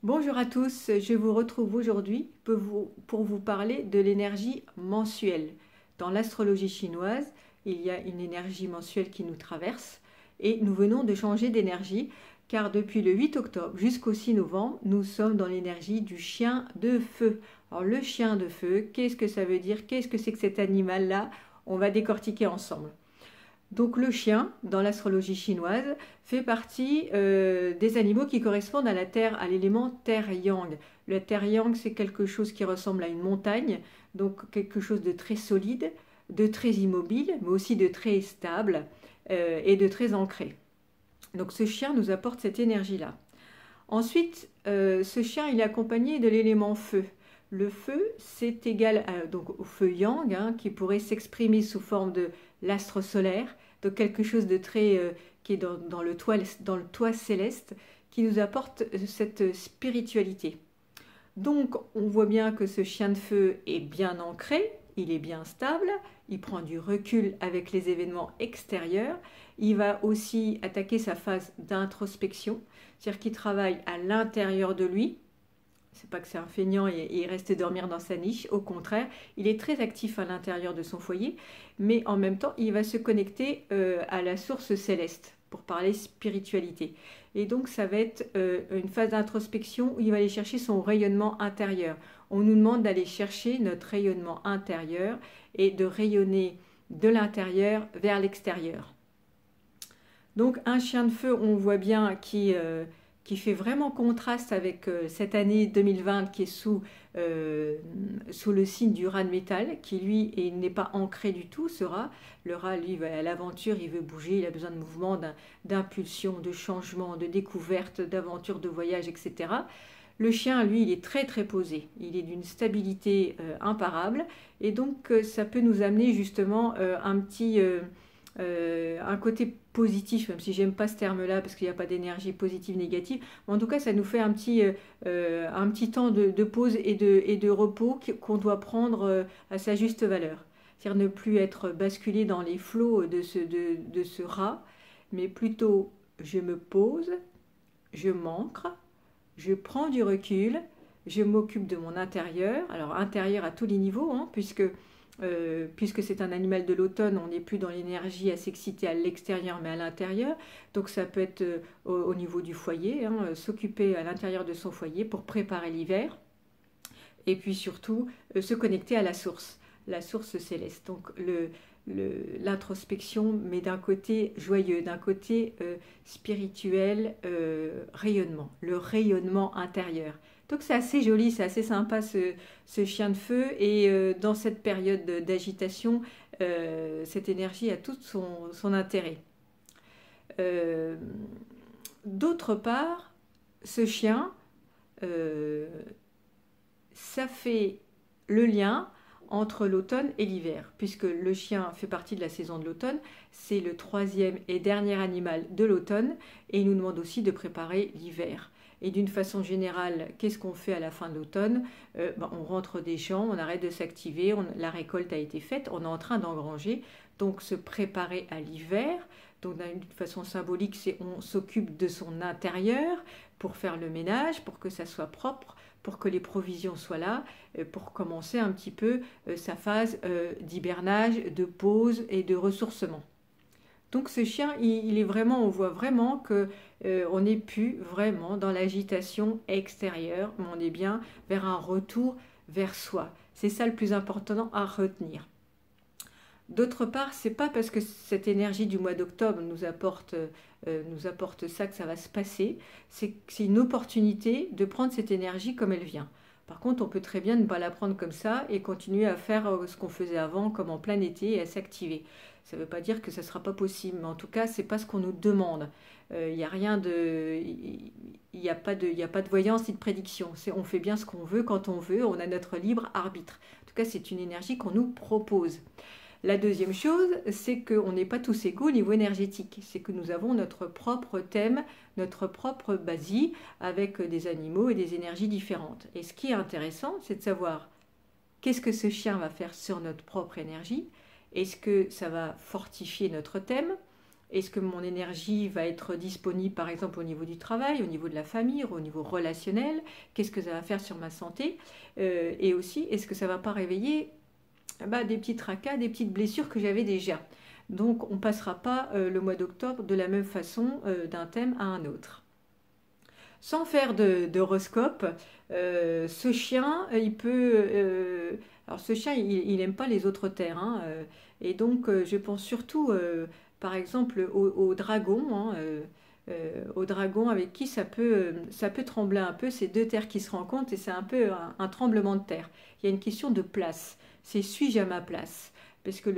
Bonjour à tous, je vous retrouve aujourd'hui pour vous parler de l'énergie mensuelle. Dans l'astrologie chinoise, il y a une énergie mensuelle qui nous traverse et nous venons de changer d'énergie car depuis le 8 octobre jusqu'au 6 novembre, nous sommes dans l'énergie du chien de feu. Alors le chien de feu, qu'est-ce que ça veut dire? Qu'est-ce que c'est que cet animal-là? On va décortiquer ensemble. Donc le chien, dans l'astrologie chinoise, fait partie des animaux qui correspondent à la terre, à l'élément terre-yang. Le terre-yang, c'est quelque chose qui ressemble à une montagne, donc quelque chose de très solide, de très immobile, mais aussi de très stable et de très ancré. Donc ce chien nous apporte cette énergie-là. Ensuite, ce chien, il est accompagné de l'élément feu. Le feu, c'est égal donc au feu yang, hein, qui pourrait s'exprimer sous forme de l'astre solaire, donc quelque chose de très qui est dans le toit céleste, qui nous apporte cette spiritualité. Donc, on voit bien que ce chien de feu est bien ancré, il est bien stable, il prend du recul avec les événements extérieurs, il va aussi attaquer sa phase d'introspection, c'est-à-dire qu'il travaille à l'intérieur de lui. C'est pas que c'est un feignant et il reste dormir dans sa niche, au contraire, il est très actif à l'intérieur de son foyer, mais en même temps, il va se connecter à la source céleste pour parler spiritualité. Et donc, ça va être une phase d'introspection où il va aller chercher son rayonnement intérieur. On nous demande d'aller chercher notre rayonnement intérieur et de rayonner de l'intérieur vers l'extérieur. Donc, un chien de feu, on voit bien qui fait vraiment contraste avec cette année 2020 qui est sous le signe du rat de métal, qui lui n'est pas ancré du tout, ce rat. Le rat, lui, va à l'aventure, il veut bouger, il a besoin de mouvement, d'impulsion, de changement, de découverte, d'aventure, de voyage, etc. Le chien, lui, il est très très posé, il est d'une stabilité imparable, et donc ça peut nous amener justement un côté positif, même si j'aime pas ce terme-là parce qu'il n'y a pas d'énergie positive négative, mais en tout cas ça nous fait un petit temps de pause et de repos qu'on doit prendre à sa juste valeur. C'est-à-dire ne plus être basculé dans les flots de ce rat, mais plutôt je me pose, je m'ancre, je prends du recul, je m'occupe de mon intérieur, alors intérieur à tous les niveaux, hein, puisque c'est un animal de l'automne, on n'est plus dans l'énergie à s'exciter à l'extérieur mais à l'intérieur. Donc ça peut être au niveau du foyer, hein, s'occuper à l'intérieur de son foyer pour préparer l'hiver. Et puis surtout se connecter à la source céleste. Donc l'introspection, mais d'un côté joyeux, d'un côté spirituel, rayonnement, le rayonnement intérieur. Donc c'est assez joli, c'est assez sympa ce chien de feu. Et dans cette période d'agitation, cette énergie a tout son intérêt. Euh, D'autre part, ce chien, euh, ça fait le lien entre l'automne et l'hiver, puisque le chien fait partie de la saison de l'automne, c'est le troisième et dernier animal de l'automne, et il nous demande aussi de préparer l'hiver. Et d'une façon générale, qu'est-ce qu'on fait à la fin de l'automne? On rentre des champs, on arrête de s'activer, la récolte a été faite, on est en train d'engranger, donc se préparer à l'hiver. Donc d'une façon symbolique, c'est on s'occupe de son intérieur pour faire le ménage, pour que ça soit propre, pour que les provisions soient là, pour commencer un petit peu sa phase d'hibernage, de pause et de ressourcement. Donc ce chien, il est vraiment, on voit vraiment que on n'est plus vraiment dans l'agitation extérieure, mais on est bien vers un retour vers soi. C'est ça le plus important à retenir. D'autre part, c'est pas parce que cette énergie du mois d'octobre nous apporte ça que ça va se passer. C'est une opportunité de prendre cette énergie comme elle vient. Par contre, on peut très bien ne pas la prendre comme ça et continuer à faire ce qu'on faisait avant, comme en plein été, et à s'activer. Ça ne veut pas dire que ça ne sera pas possible, mais en tout cas, c'est pas ce qu'on nous demande. Il n'y a rien de, il y a pas de voyance ni de prédiction. On fait bien ce qu'on veut quand on veut. On a notre libre arbitre. En tout cas, c'est une énergie qu'on nous propose. La deuxième chose, c'est qu'on n'est pas tous égaux au niveau énergétique. C'est que nous avons notre propre thème, notre propre basie, avec des animaux et des énergies différentes. Et ce qui est intéressant, c'est de savoir qu'est-ce que ce chien va faire sur notre propre énergie. Est-ce que ça va fortifier notre thème? Est-ce que mon énergie va être disponible par exemple au niveau du travail, au niveau de la famille, au niveau relationnel? Qu'est-ce que ça va faire sur ma santé? Et aussi, est-ce que ça ne va pas réveiller des petits tracas, des petites blessures que j'avais déjà? Donc on ne passera pas le mois d'octobre de la même façon d'un thème à un autre. Sans faire d'horoscope, ce chien, il peut... alors ce chien, il n'aime pas les autres terres, hein, et donc je pense surtout, par exemple, au dragon, hein, au dragon avec qui ça peut trembler un peu, ces deux terres qui se rencontrent, et c'est un peu un tremblement de terre. Il y a une question de place, c'est suis-je à ma place? Parce que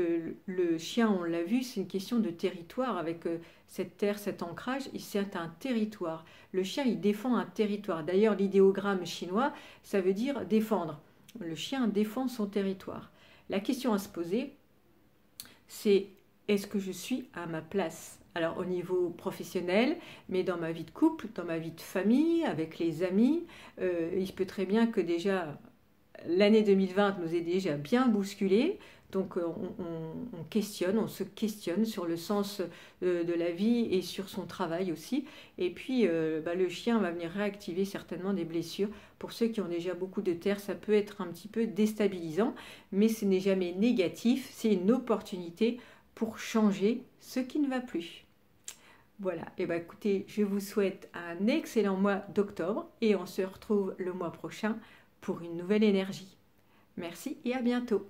le chien, on l'a vu, c'est une question de territoire avec cette terre, cet ancrage, c'est un territoire. Le chien, il défend un territoire. D'ailleurs, l'idéogramme chinois, ça veut dire défendre. Le chien défend son territoire. La question à se poser, c'est est-ce que je suis à ma place? Alors au niveau professionnel, mais dans ma vie de couple, dans ma vie de famille, avec les amis, il peut très bien que déjà l'année 2020 nous est déjà bien bousculée, donc on questionne, on se questionne sur le sens de la vie et sur son travail aussi. Et puis le chien va venir réactiver certainement des blessures. Pour ceux qui ont déjà beaucoup de terre, ça peut être un petit peu déstabilisant, mais ce n'est jamais négatif, c'est une opportunité pour changer ce qui ne va plus. Voilà, et écoutez, je vous souhaite un excellent mois d'octobre et on se retrouve le mois prochain pour une nouvelle énergie. Merci et à bientôt.